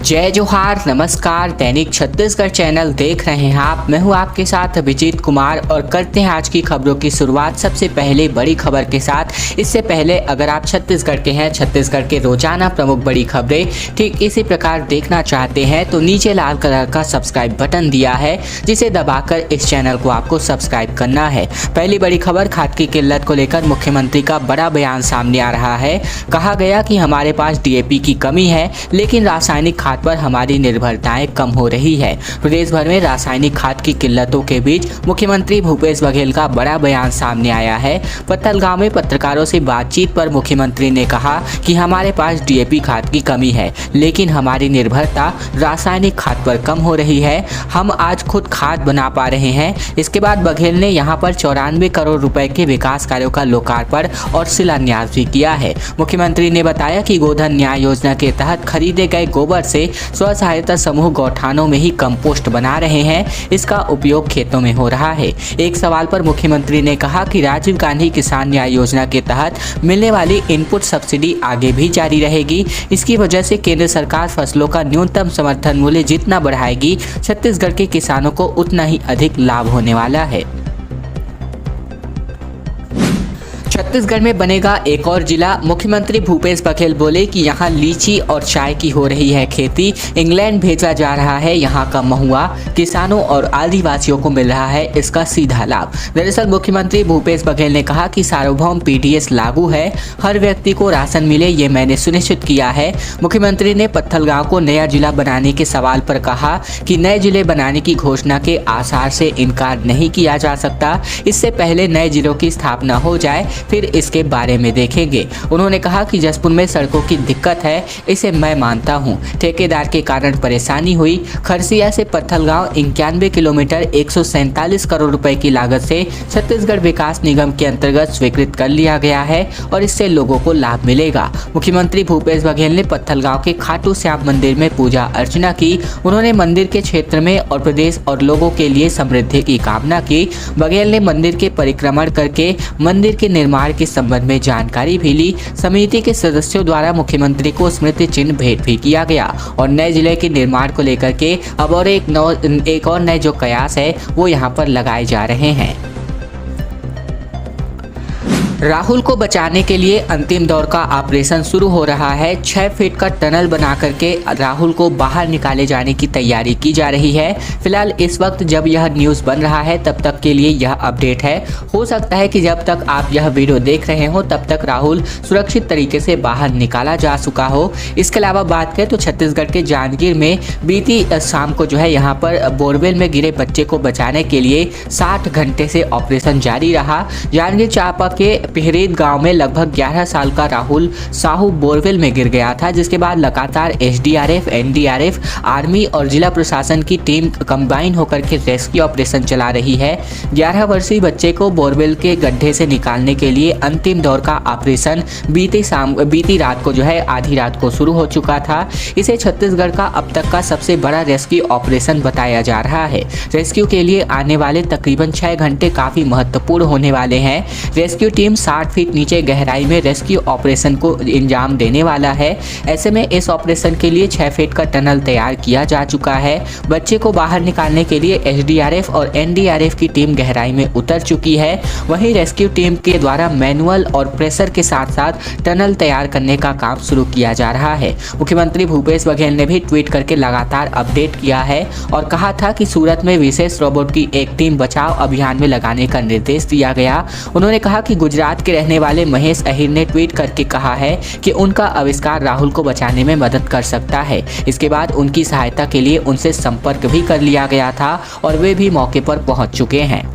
जय जोहार, नमस्कार। दैनिक छत्तीसगढ़ चैनल देख रहे हैं आप। मैं हूं आपके साथ अभिजीत कुमार और करते हैं आज की खबरों की शुरुआत सबसे पहले बड़ी खबर के साथ। इससे पहले अगर आप छत्तीसगढ़ के हैं, छत्तीसगढ़ के रोजाना प्रमुख बड़ी खबरें ठीक इसी प्रकार देखना चाहते हैं तो नीचे लाल कलर का सब्सक्राइब बटन दिया है, जिसे दबाकर इस चैनल को आपको सब्सक्राइब करना है। पहली बड़ी खबर, खाद की किल्लत को लेकर मुख्यमंत्री का बड़ा बयान सामने आ रहा है। कहा गया कि हमारे पास डीएपी की कमी है, लेकिन रासायनिक खाद पर हमारी निर्भरताएं कम हो रही है। प्रदेश भर में रासायनिक खाद की किल्लतों के बीच मुख्यमंत्री भूपेश बघेल का बड़ा बयान सामने आया है। पत्थलगांव में पत्रकारों से बातचीत पर मुख्यमंत्री ने कहा कि हमारे पास डीएपी खाद की कमी है, लेकिन हमारी निर्भरता रासायनिक खाद पर कम हो रही है। हम आज खुद खाद बना पा रहे हैं। इसके बाद बघेल ने यहाँ पर 94 करोड़ रुपए के विकास कार्यों का लोकार्पण और शिलान्यास भी किया है। मुख्यमंत्री ने बताया कि गोधन न्याय योजना के तहत खरीदे गए गोबर से स्व सहायता समूह गौठानों में ही कंपोस्ट बना रहे हैं। इसका उपयोग खेतों में हो रहा है। एक सवाल पर मुख्यमंत्री ने कहा कि राजीव गांधी किसान न्याय योजना के तहत मिलने वाली इनपुट सब्सिडी आगे भी जारी रहेगी। इसकी वजह से केंद्र सरकार फसलों का न्यूनतम समर्थन मूल्य जितना बढ़ाएगी, छत्तीसगढ़ के किसानों को उतना ही अधिक लाभ होने वाला है। छत्तीसगढ़ में बनेगा एक और जिला, मुख्यमंत्री भूपेश बघेल बोले कि यहाँ लीची और चाय की हो रही है खेती। इंग्लैंड भेजा जा रहा है यहाँ का महुआ, किसानों और आदिवासियों को मिल रहा है इसका सीधा लाभ। दरअसल मुख्यमंत्री भूपेश बघेल ने कहा कि सार्वभौम पीडीएस लागू है, हर व्यक्ति को राशन मिले, ये मैंने सुनिश्चित किया है। मुख्यमंत्री ने पत्थलगांव को नया जिला बनाने के सवाल पर कहा कि नए जिले बनाने की घोषणा के आसार से इनकार नहीं किया जा सकता। इससे पहले नए जिलों की स्थापना हो जाए, फिर इसके बारे में देखेंगे। उन्होंने कहा कि जसपुर में सड़कों की दिक्कत है, इसे मैं मानता हूं। ठेकेदार के कारण परेशानी हुई। खरसिया से पत्थलगांव 91 किलोमीटर 147 करोड़ रुपए की लागत से छत्तीसगढ़ विकास निगम के अंतर्गत स्वीकृत कर लिया गया है और इससे लोगों को लाभ मिलेगा। मुख्यमंत्री भूपेश बघेल ने पत्थलगांव के खाटू श्याम मंदिर में पूजा अर्चना की। उन्होंने मंदिर के क्षेत्र में और प्रदेश और लोगों के लिए समृद्धि की कामना की। बघेल ने मंदिर के परिक्रमण करके मंदिर के निर्माण के संबंध में जानकारी भी ली। समिति के सदस्यों द्वारा मुख्यमंत्री को स्मृति चिन्ह भेंट भी किया गया और नए जिले के निर्माण को लेकर के अब और एक और नए जो कयास है वो यहाँ पर लगाए जा रहे हैं। राहुल को बचाने के लिए अंतिम दौर का ऑपरेशन शुरू हो रहा है। 6 फीट का टनल बना करके राहुल को बाहर निकाले जाने की तैयारी की जा रही है। फिलहाल इस वक्त जब यह न्यूज़ बन रहा है तब तक के लिए यह अपडेट है। हो सकता है कि जब तक आप यह वीडियो देख रहे हो तब तक राहुल सुरक्षित तरीके से बाहर निकाला जा चुका हो। इसके अलावा बात करें तो छत्तीसगढ़ के जांजगीर में बीती शाम को जो है यहाँ पर बोरवेल में गिरे बच्चे को बचाने के लिए 60 घंटे से ऑपरेशन जारी रहा। जांजगीर चांपा के पिहरेद गांव में लगभग 11 साल का राहुल साहू बोरवेल में गिर गया था, जिसके बाद लगातार एसडीआरएफ, एनडीआरएफ, आर्मी और जिला प्रशासन की टीम कंबाइन होकर के रेस्क्यू ऑपरेशन चला रही है। 11 वर्षीय बच्चे को बोरवेल के गड्ढे से निकालने के लिए अंतिम दौर का ऑपरेशन बीती रात को जो है आधी रात को शुरू हो चुका था। इसे छत्तीसगढ़ का अब तक का सबसे बड़ा रेस्क्यू ऑपरेशन बताया जा रहा है। रेस्क्यू के लिए आने वाले तकरीबन 6 घंटे काफी महत्वपूर्ण होने वाले हैं। रेस्क्यू टीम 60 फीट नीचे गहराई में रेस्क्यू ऑपरेशन को अंजाम देने वाला है। ऐसे में इस ऑपरेशन के लिए 6 फीट का टनल तैयार किया जा चुका है। बच्चे को बाहर निकालने के लिए एसडीआरएफ और एनडीआरएफ की टीम गहराई में उतर चुकी है। वहीं रेस्क्यू टीम के द्वारा मैनुअल और प्रेशर के साथ साथ टनल तैयार करने का काम शुरू किया जा रहा है। मुख्यमंत्री भूपेश बघेल ने भी ट्वीट करके लगातार अपडेट किया है और कहा था कि सूरत में विशेष रोबोट की एक टीम बचाव अभियान में लगाने का निर्देश दिया गया। उन्होंने कहा कि गुजरात के रहने वाले महेश अहिर ने ट्वीट करके कहा है कि उनका आविष्कार राहुल को बचाने में मदद कर सकता है। इसके बाद उनकी सहायता के लिए उनसे संपर्क भी कर लिया गया था और वे भी मौके पर पहुंच चुके हैं।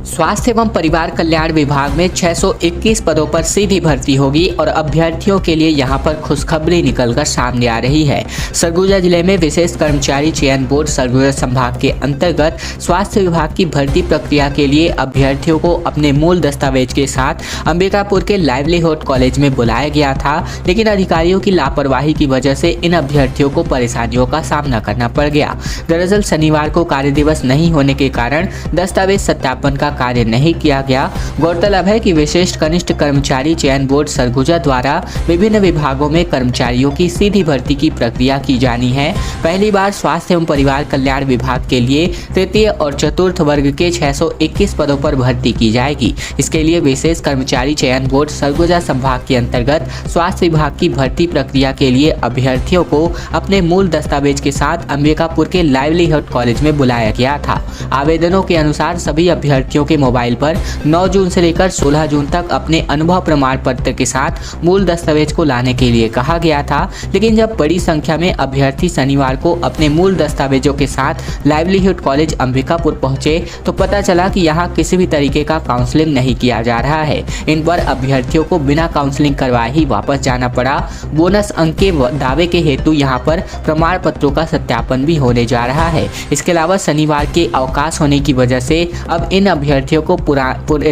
स्वास्थ्य एवं परिवार कल्याण विभाग में 621 पदों पर सीधी भर्ती होगी और अभ्यर्थियों के लिए यहां पर खुशखबरी निकलकर सामने आ रही है। सरगुजा जिले में विशेष कर्मचारी चयन बोर्ड सरगुजा संभाग के अंतर्गत स्वास्थ्य विभाग की भर्ती प्रक्रिया के लिए अभ्यर्थियों को अपने मूल दस्तावेज के साथ अंबिकापुर के लाइवलीहुड कॉलेज में बुलाया गया था, लेकिन अधिकारियों की लापरवाही की वजह से इन अभ्यर्थियों को परेशानियों का सामना करना पड़ गया। दरअसल शनिवार को कार्य दिवस नहीं होने के कारण दस्तावेज सत्यापन का कार्य नहीं किया गया। गौरतलब है कि विशिष्ट कनिष्ठ कर्मचारी चयन बोर्ड सरगुजा द्वारा विभिन्न विभागों में कर्मचारियों की सीधी भर्ती की प्रक्रिया की जानी है। पहली बार स्वास्थ्य एवं परिवार कल्याण विभाग के लिए तृतीय और चतुर्थ वर्ग के 621 पदों पर भर्ती की जाएगी। इसके लिए विशेष कर्मचारी चयन बोर्ड सरगुजा संभाग के अंतर्गत स्वास्थ्य विभाग की भर्ती प्रक्रिया के लिए अभ्यर्थियों को अपने मूल दस्तावेज के साथ अंबिकापुर के लाइवलीहुड कॉलेज में बुलाया गया था। आवेदनों के अनुसार सभी अभ्यर्थियों के मोबाइल पर 9 जून से लेकर 16 जून तक अपने अनुभव प्रमाण पत्र के साथ मूल दस्तावेज को लाने के लिए कहा गया था। लेकिन जब बड़ी संख्या में अभ्यर्थी शनिवार को अपने मूल दस्तावेजों के साथ लाइवलीहुड कॉलेज अंबिकापुर पहुंचे तो पता चला कि यहां किसी भी तरीके का काउंसलिंग नहीं किया जा रहा है। इन पर अभ्यर्थियों को बिना काउंसलिंग करवाए ही वापस जाना पड़ा। बोनस अंक के दावे के हेतु यहां पर प्रमाण पत्रों का सत्यापन भी होने जा रहा है। इसके अलावा शनिवार के अवकाश होने की वजह से अब इन अभ्यर्थियों को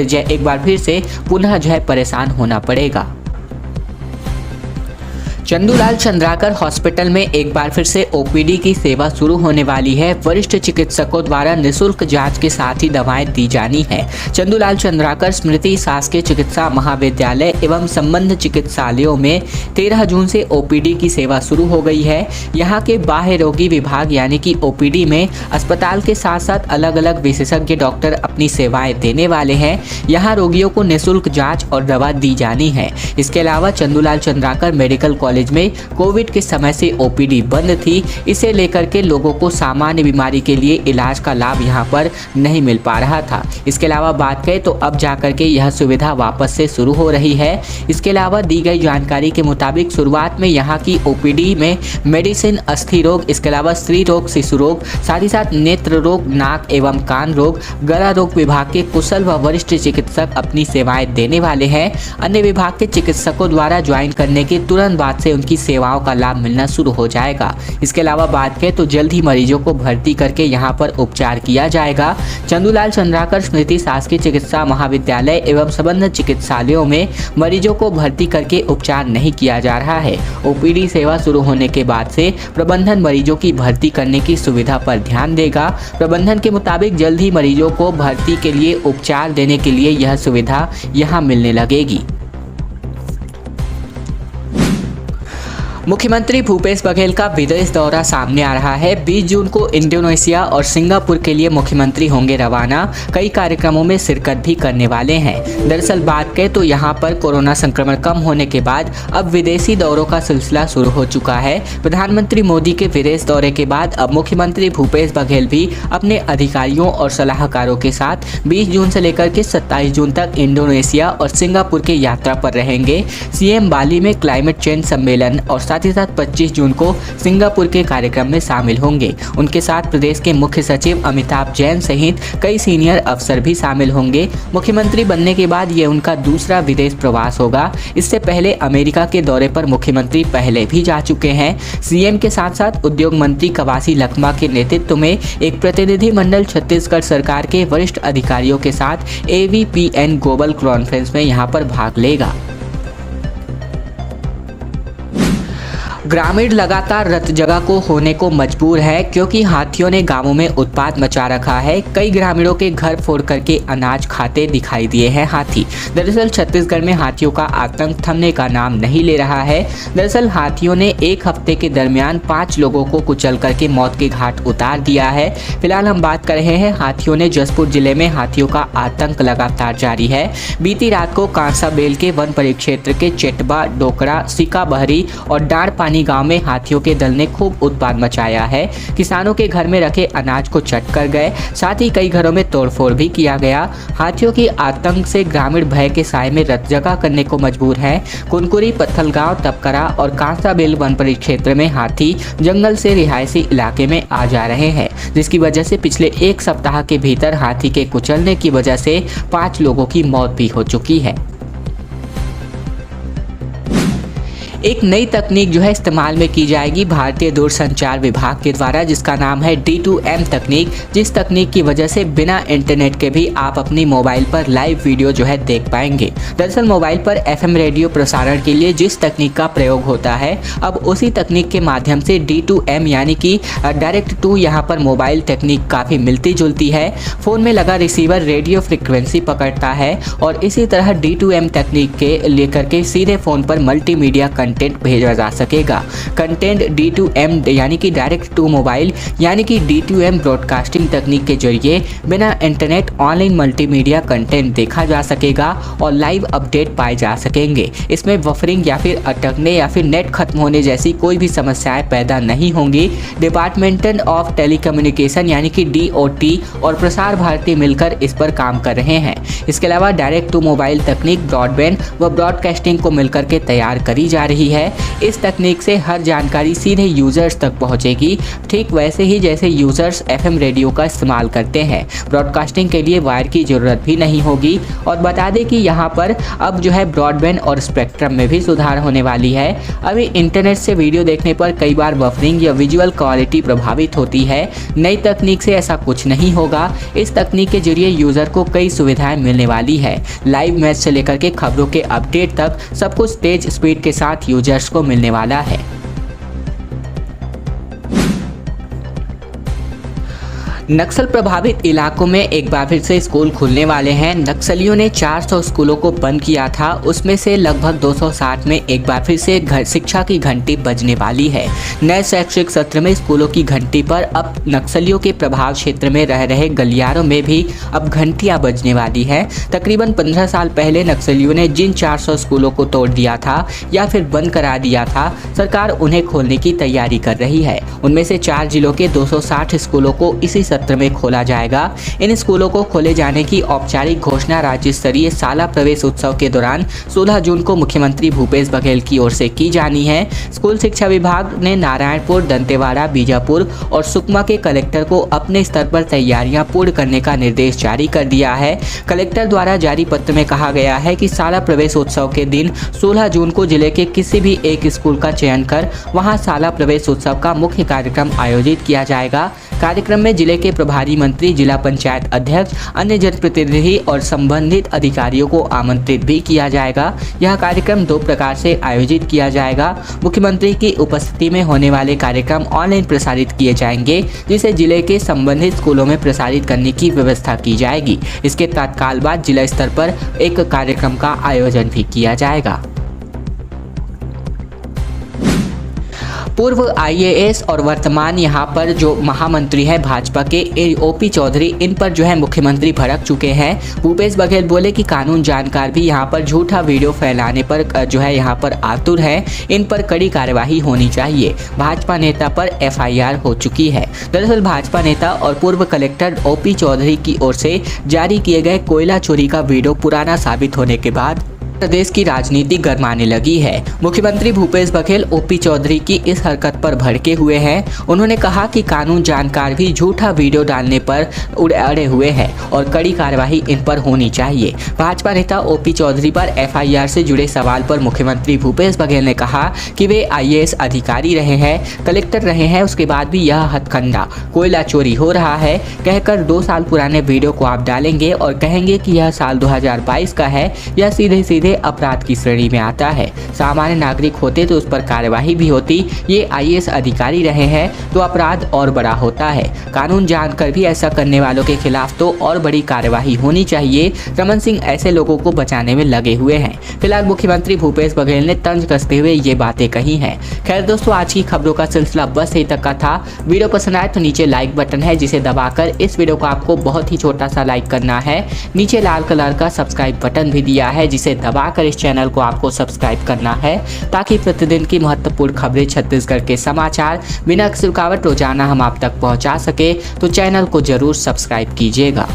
एक बार फिर से पुनः परेशान होना पड़ेगा। चंदूलाल चंद्राकर हॉस्पिटल में एक बार फिर से ओपीडी की सेवा शुरू होने वाली है। वरिष्ठ चिकित्सकों द्वारा निःशुल्क जांच के साथ ही दवाएं दी जानी है। चंदूलाल चंद्राकर स्मृति शासकीय चिकित्सा महाविद्यालय एवं संबद्ध चिकित्सालयों में 13 जून से ओपीडी की सेवा शुरू हो गई है। यहाँ के बाह्य रोगी विभाग यानी कि ओपीडी में अस्पताल के साथ साथ अलग अलग विशेषज्ञ डॉक्टर अपनी सेवाएं देने वाले हैं। यहाँ रोगियों को निःशुल्क जाँच और दवा दी जानी है। इसके अलावा चंदूलाल चंद्राकर मेडिकल कॉलेज में कोविड के समय से ओपीडी बंद थी। इसे लेकर के लोगों को सामान्य बीमारी के लिए इलाज का लाभ यहां पर नहीं मिल पा रहा था। इसके अलावा बात करें तो अब जाकर के यह सुविधा वापस से शुरू हो रही है। इसके अलावा दी गई जानकारी के मुताबिक शुरुआत में यहां की ओपीडी में मेडिसिन, अस्थि रोग, इसके अलावा स्त्री रोग, शिशु रोग, साथ ही साथ नेत्र रोग, नाक एवं कान रोग, गला रोग विभाग के कुशल व वरिष्ठ चिकित्सक अपनी सेवाएं देने वाले हैं। अन्य विभाग के चिकित्सकों द्वारा ज्वाइन करने के तुरंत बाद से उनकी सेवाओं का लाभ मिलना शुरू हो जाएगा। इसके अलावा बात करें तो जल्द ही मरीजों को भर्ती करके यहां पर उपचार किया जाएगा। चंदूलाल चंद्राकर स्मृति शासकीय चिकित्सा महाविद्यालय एवं संबद्ध चिकित्सालयों में मरीजों को भर्ती करके उपचार नहीं किया जा रहा है। ओपीडी सेवा शुरू होने के बाद से प्रबंधन मरीजों की भर्ती करने की सुविधा पर ध्यान देगा। प्रबंधन के मुताबिक जल्द ही मरीजों को भर्ती के लिए उपचार देने के लिए यह सुविधा यहां मिलने लगेगी। मुख्यमंत्री भूपेश बघेल का विदेश दौरा सामने आ रहा है। 20 जून को इंडोनेशिया और सिंगापुर के लिए मुख्यमंत्री होंगे रवाना। कई कार्यक्रमों में शिरकत भी करने वाले हैं। दरअसल बात करें तो यहाँ पर कोरोना संक्रमण कम होने के बाद अब विदेशी दौरों का सिलसिला शुरू हो चुका है। प्रधानमंत्री मोदी के विदेश दौरे के बाद अब मुख्यमंत्री भूपेश बघेल भी अपने अधिकारियों और सलाहकारों के साथ 20 जून से लेकर के 27 जून तक इंडोनेशिया और सिंगापुर की यात्रा पर रहेंगे। सीएम बाली में क्लाइमेट चेंज सम्मेलन और साथ ही साथ 25 जून को सिंगापुर के कार्यक्रम में शामिल होंगे। उनके साथ प्रदेश के मुख्य सचिव अमिताभ जैन सहित कई सीनियर अफसर भी शामिल होंगे। मुख्यमंत्री बनने के बाद ये उनका दूसरा विदेश प्रवास होगा। इससे पहले अमेरिका के दौरे पर मुख्यमंत्री पहले भी जा चुके हैं। सीएम के साथ साथ उद्योग मंत्री कवासी लखमा के नेतृत्व में एक प्रतिनिधि मंडल छत्तीसगढ़ सरकार के वरिष्ठ अधिकारियों के साथ AVPN ग्लोबल कॉन्फ्रेंस में यहाँ पर भाग लेगा। ग्रामीण लगातार रत जगह को होने को मजबूर है क्योंकि हाथियों ने गांवों में उत्पात मचा रखा है। कई ग्रामीणों के घर फोड़ करके अनाज खाते दिखाई दिए हैं हाथी। दरअसल छत्तीसगढ़ में हाथियों का आतंक थमने का नाम नहीं ले रहा है। दरअसल हाथियों ने एक हफ्ते के दरमियान 5 लोगों को कुचल करके मौत के घाट उतार दिया है। फिलहाल हम बात कर रहे हैं हाथियों ने जसपुर जिले में हाथियों का आतंक लगातार जारी है। बीती रात को कांसा बेल के वन परिक्षेत्र के चेटबा, डोकड़ा, सिका बहरी और डांड पानी गांव में हाथियों के दल ने खूब उत्पात मचाया है। किसानों के घर में रखे अनाज को चट कर गए, साथ ही कई घरों में तोड़फोड़ भी किया गया। हाथियों की आतंक से ग्रामीण भय के साए में रत जगह करने को मजबूर हैं। कुनकुरी, पत्थलगांव, तपकरा और कांसाबेल वन परिक्षेत्र में हाथी जंगल से रिहायशी इलाके में आ जा रहे हैं, जिसकी वजह से पिछले 1 सप्ताह के भीतर हाथी के कुचलने की वजह से 5 लोगों की मौत भी हो चुकी है। एक नई तकनीक जो है इस्तेमाल में की जाएगी भारतीय दूरसंचार विभाग के द्वारा, जिसका नाम है D2M तकनीक। जिस तकनीक की वजह से बिना इंटरनेट के भी आप अपनी मोबाइल पर लाइव वीडियो जो है देख पाएंगे। दरअसल मोबाइल पर FM रेडियो प्रसारण के लिए जिस तकनीक का प्रयोग होता है, अब उसी तकनीक के माध्यम से D2M यानी कि डायरेक्ट टू यहाँ पर मोबाइल तकनीक काफ़ी मिलती जुलती है। फ़ोन में लगा रिसीवर रेडियो फ्रिक्वेंसी पकड़ता है और इसी तरह D2M तकनीक के लेकर के सीधे फ़ोन पर मल्टीमीडिया कंटेंट भेजा जा सकेगा। कंटेंट D2M यानी कि डायरेक्ट टू मोबाइल यानी कि D2M ब्रॉडकास्टिंग तकनीक के जरिए बिना इंटरनेट ऑनलाइन मल्टीमीडिया कंटेंट देखा जा सकेगा और लाइव अपडेट पाए जा सकेंगे। इसमें बफरिंग या फिर अटकने या फिर नेट खत्म होने जैसी कोई भी समस्याएं पैदा नहीं होंगी। डिपार्टमेंट ऑफ टेलीकम्युनिकेशन यानी कि DOT और प्रसार भारती मिलकर इस पर काम कर रहे हैं। इसके अलावा डायरेक्ट टू मोबाइल तकनीक ब्रॉडबैंड व ब्रॉडकास्टिंग को मिलकर के तैयार करी जा रही है। इस तकनीक से हर जानकारी सीधे यूजर्स तक पहुंचेगी, ठीक वैसे ही जैसे यूजर्स FM रेडियो का इस्तेमाल करते हैं। ब्रॉडकास्टिंग के लिए वायर की जरूरत भी नहीं होगी। और बता दें कि यहाँ पर अब जो है ब्रॉडबैंड और स्पेक्ट्रम में भी सुधार होने वाली है। अभी इंटरनेट से वीडियो देखने पर कई बार बफरिंग या विजुअल क्वालिटी प्रभावित होती है। नई तकनीक से ऐसा कुछ नहीं होगा। इस तकनीक के जरिए यूजर को कई सुविधाएं मिलने वाली है। लाइव मैच से लेकर के खबरों के अपडेट तक सब कुछ तेज स्पीड के साथ यूजर्स को मिलने वाला है। नक्सल प्रभावित इलाकों में एक बार फिर से स्कूल खुलने वाले हैं। नक्सलियों ने 400 स्कूलों को बंद किया था, उसमें से लगभग 260 में एक बार फिर से शिक्षा की घंटी बजने वाली है। नए शैक्षिक सत्र में स्कूलों की घंटी पर अब नक्सलियों के प्रभाव क्षेत्र में रह रहे गलियारों में भी अब घंटियां बजने वाली हैं। तकरीबन 15 साल पहले नक्सलियों ने जिन 400 स्कूलों को तोड़ दिया था या फिर बंद करा दिया था, सरकार उन्हें खोलने की तैयारी कर रही है। उनमें से 4 जिलों के 260 स्कूलों को इसी सत्र में खोला जाएगा। इन स्कूलों को खोले जाने की औपचारिक घोषणा राज्य स्तरीय शाला प्रवेश उत्सव के दौरान 16 जून को मुख्यमंत्री भूपेश बघेल की ओर से की जानी है। स्कूल शिक्षा विभाग ने नारायणपुर, दंतेवाड़ा, बीजापुर और सुकमा के कलेक्टर को अपने स्तर पर तैयारियां पूर्ण करने का निर्देश जारी कर दिया है। कलेक्टर द्वारा जारी पत्र में कहा गया है कि शाला प्रवेश उत्सव के दिन 16 जून को जिले के किसी भी एक स्कूल का चयन कर वहां शाला प्रवेश उत्सव का मुख्य कार्यक्रम आयोजित किया जाएगा। कार्यक्रम में जिले के प्रभारी मंत्री, जिला पंचायत अध्यक्ष, अन्य जनप्रतिनिधि और संबंधित अधिकारियों को आमंत्रित भी किया जाएगा। यह कार्यक्रम 2 प्रकार से आयोजित किया जाएगा। मुख्यमंत्री की उपस्थिति में होने वाले कार्यक्रम ऑनलाइन प्रसारित किए जाएंगे, जिसे जिले के संबंधित स्कूलों में प्रसारित करने की व्यवस्था की जाएगी। इसके तत्काल बाद जिला स्तर पर एक कार्यक्रम का आयोजन भी किया जाएगा। पूर्व IAS और वर्तमान यहाँ पर जो महामंत्री है भाजपा के OP चौधरी, इन पर जो है मुख्यमंत्री भड़क चुके हैं। भूपेश बघेल बोले कि कानून जानकार भी यहाँ पर झूठा वीडियो फैलाने पर जो है यहाँ पर आतुर है, इन पर कड़ी कार्यवाही होनी चाहिए। भाजपा नेता पर FIR हो चुकी है। दरअसल भाजपा नेता और पूर्व कलेक्टर OP चौधरी की ओर से जारी किए गए कोयला चोरी का वीडियो पुराना साबित होने के बाद प्रदेश की राजनीति गरमाने लगी है। मुख्यमंत्री भूपेश बघेल OP चौधरी की इस हरकत पर भड़के हुए हैं। उन्होंने कहा कि कानून जानकार भी झूठा वीडियो डालने पर अड़े हुए हैं और कड़ी कार्रवाई इन पर होनी चाहिए। भाजपा नेता OP चौधरी पर FIR से जुड़े सवाल पर मुख्यमंत्री भूपेश बघेल ने कहा कि वे IAS अधिकारी रहे हैं, कलेक्टर रहे हैं, उसके बाद भी यह हथकंडा कोयला चोरी हो रहा है कहकर 2 साल पुराने वीडियो को आप डालेंगे और कहेंगे कि यह साल 2022 का है, यह सीधे सीधे अपराध की श्रेणी में आता है। सामान्य नागरिक होते तो उस पर कार्यवाही भी होती। ये IAS अधिकारी रहे हैं तो अपराध और बड़ा होता है। कानून जानकर भी ऐसा करने वालों के खिलाफ तो और बड़ी कार्यवाही होनी चाहिए। रमन सिंह ऐसे लोगों को बचाने में लगे हुए हैं। फिलहाल मुख्यमंत्री भूपेश बघेल ने तंज कसते हुए ये बातें कही हैं। खैर दोस्तों, आज की खबरों का सिलसिला बस यहीं तक का था। वीडियो पसंद आए तो नीचे लाइक बटन है, जिसे दबाकर इस वीडियो को आपको बहुत ही छोटा सा लाइक करना है। नीचे लाल कलर का सब्सक्राइब बटन भी दिया है, जिसे दबाकर इस चैनल को आपको सब्सक्राइब करना है, ताकि प्रतिदिन की महत्वपूर्ण खबरें, छत्तीसगढ़ के समाचार बिना किसी रुकावट रोजाना हम आप तक पहुंचा सके। तो चैनल को जरूर सब्सक्राइब कीजिएगा।